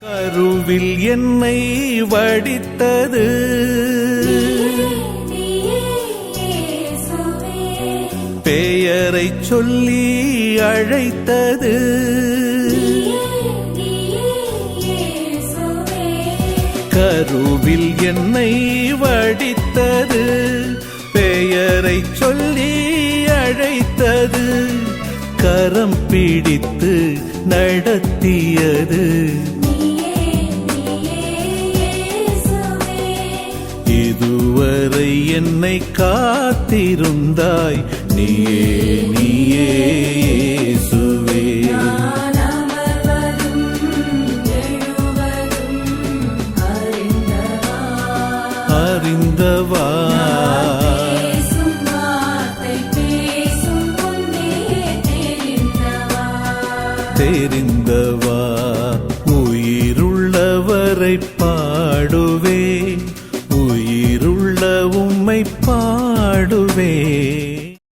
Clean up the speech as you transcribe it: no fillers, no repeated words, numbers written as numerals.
கருவில் என்னை வடித்தது பெயரை சொல்லி அழைத்தது கருவில் என்னை வடித்தது பெயரை சொல்லி அழைத்தது கரம் பிடித்து நடத்தியது இதுவரை என்னை காத்திருந்தாய் நீயே நீயே இயேசுவே அறிந்தவா தெரிந்தவா உயிருள்ளவரை பாடுவே உயிருள்ள உம்மை பாடுவே